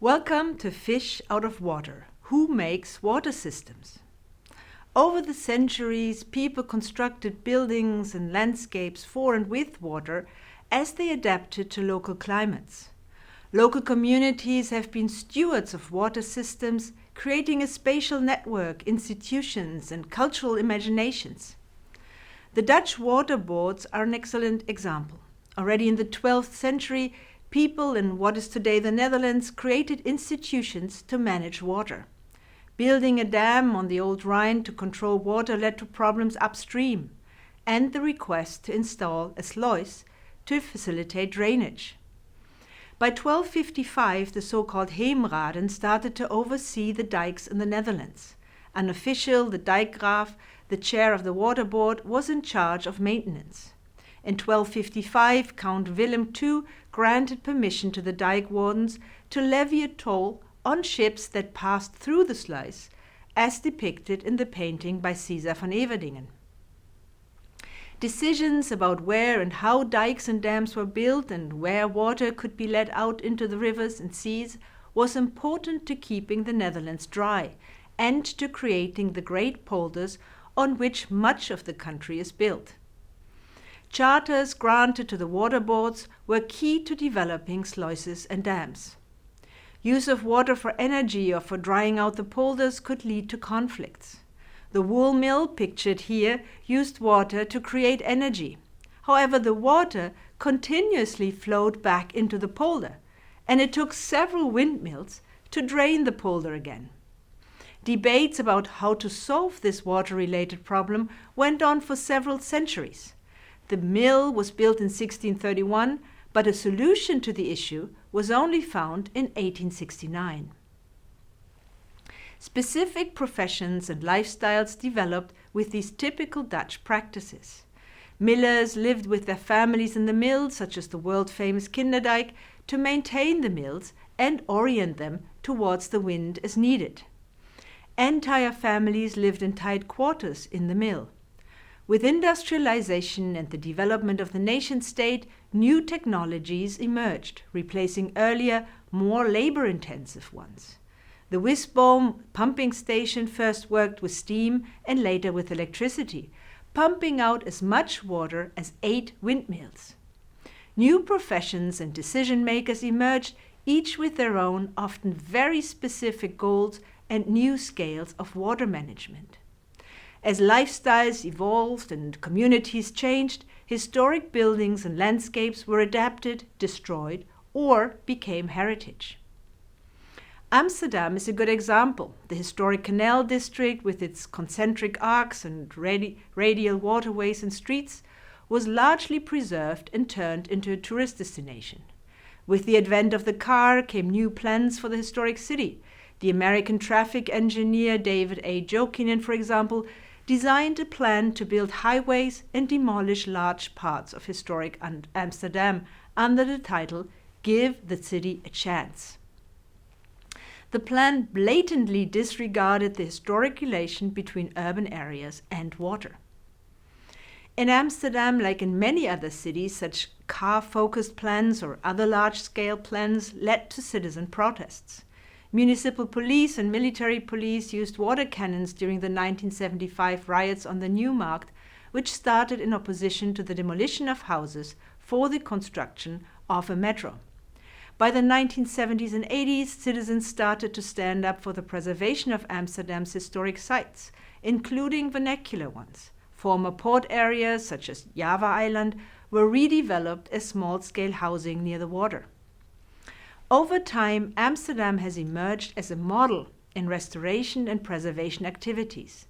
Welcome to Fish Out of Water. Who makes water systems? Over the centuries, people constructed buildings and landscapes for and with water as they adapted to local climates. Local communities have been stewards of water systems, creating a spatial network, institutions, and cultural imaginations. The Dutch water boards are an excellent example. Already in the 12th century, people in what is today the Netherlands created institutions to manage water. Building a dam on the old Rhine to control water led to problems upstream, and the request to install a sluice to facilitate drainage. By 1255, the so-called Heemraden started to oversee the dikes in the Netherlands. An official, the dijkgraaf, the chair of the water board, was in charge of maintenance. In 1255, Count Willem II granted permission to the dike wardens to levy a toll on ships that passed through the sluice, as depicted in the painting by Caesar van Everdingen. Decisions about where and how dikes and dams were built and where water could be let out into the rivers and seas was important to keeping the Netherlands dry and to creating the great polders on which much of the country is built. Charters granted to the water boards were key to developing sluices and dams. Use of water for energy or for drying out the polders could lead to conflicts. The wool mill, pictured here, used water to create energy. However, the water continuously flowed back into the polder, and it took several windmills to drain the polder again. Debates about how to solve this water-related problem went on for several centuries. The mill was built in 1631, but a solution to the issue was only found in 1869. Specific professions and lifestyles developed with these typical Dutch practices. Millers lived with their families in the mills, such as the world-famous Kinderdijk, to maintain the mills and orient them towards the wind as needed. Entire families lived in tight quarters in the mill. With industrialization and the development of the nation-state, new technologies emerged, replacing earlier, more labor-intensive ones. The Wisboom pumping station first worked with steam and later with electricity, pumping out as much water as 8 windmills. New professions and decision-makers emerged, each with their own, often very specific goals and new scales of water management. As lifestyles evolved and communities changed, historic buildings and landscapes were adapted, destroyed, or became heritage. Amsterdam is a good example. The historic canal district, with its concentric arcs and radial waterways and streets, was largely preserved and turned into a tourist destination. With the advent of the car came new plans for the historic city. The American traffic engineer David A. Jokinen, for example, designed a plan to build highways and demolish large parts of historic Amsterdam under the title "Give the City a Chance." The plan blatantly disregarded the historic relation between urban areas and water. In Amsterdam, like in many other cities, such car-focused plans or other large-scale plans led to citizen protests. Municipal police and military police used water cannons during the 1975 riots on the Nieuwmarkt, which started in opposition to the demolition of houses for the construction of a metro. By the 1970s and 80s, citizens started to stand up for the preservation of Amsterdam's historic sites, including vernacular ones. Former port areas, such as Java Island, were redeveloped as small-scale housing near the water. Over time, Amsterdam has emerged as a model in restoration and preservation activities.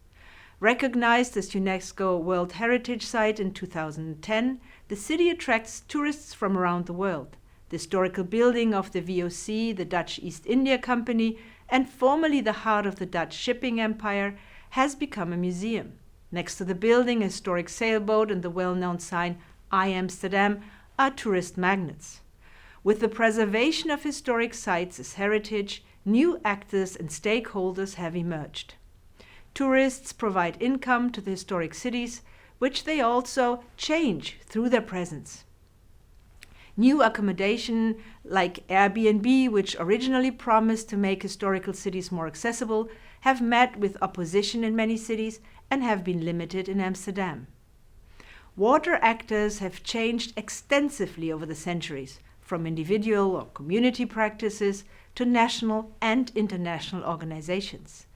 Recognized as UNESCO World Heritage Site in 2010, the city attracts tourists from around the world. The historical building of the VOC, the Dutch East India Company, and formerly the heart of the Dutch shipping empire, has become a museum. Next to the building, a historic sailboat and the well-known sign I Amsterdam are tourist magnets. With the preservation of historic sites as heritage, new actors and stakeholders have emerged. Tourists provide income to the historic cities, which they also change through their presence. New accommodation like Airbnb, which originally promised to make historical cities more accessible, have met with opposition in many cities and have been limited in Amsterdam. Water actors have changed extensively over the centuries, from individual or community practices to national and international organizations.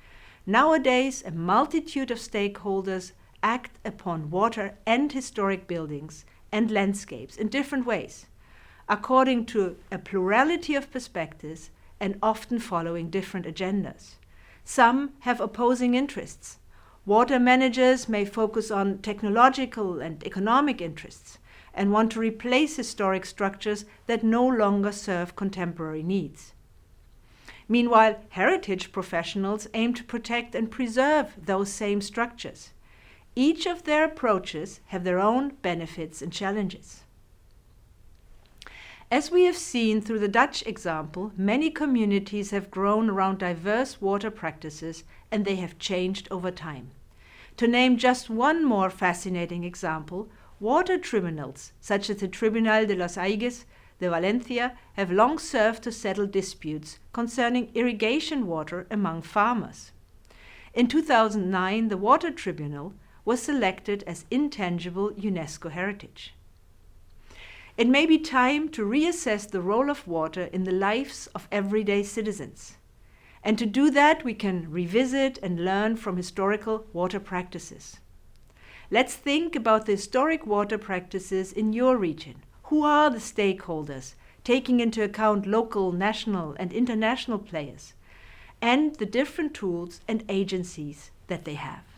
Nowadays, a multitude of stakeholders act upon water and historic buildings and landscapes in different ways, according to a plurality of perspectives and often following different agendas. Some have opposing interests. Water managers may focus on technological and economic interests and want to replace historic structures that no longer serve contemporary needs. Meanwhile, heritage professionals aim to protect and preserve those same structures. Each of their approaches have their own benefits and challenges. As we have seen through the Dutch example, many communities have grown around diverse water practices and they have changed over time. To name just one more fascinating example, water tribunals, such as the Tribunal de los Aigues de Valencia, have long served to settle disputes concerning irrigation water among farmers. In 2009, the Water Tribunal was selected as intangible UNESCO heritage. It may be time to reassess the role of water in the lives of everyday citizens. And to do that, we can revisit and learn from historical water practices. Let's think about the historic water practices in your region. Who are the stakeholders, taking into account local, national, and international players, and the different tools and agencies that they have?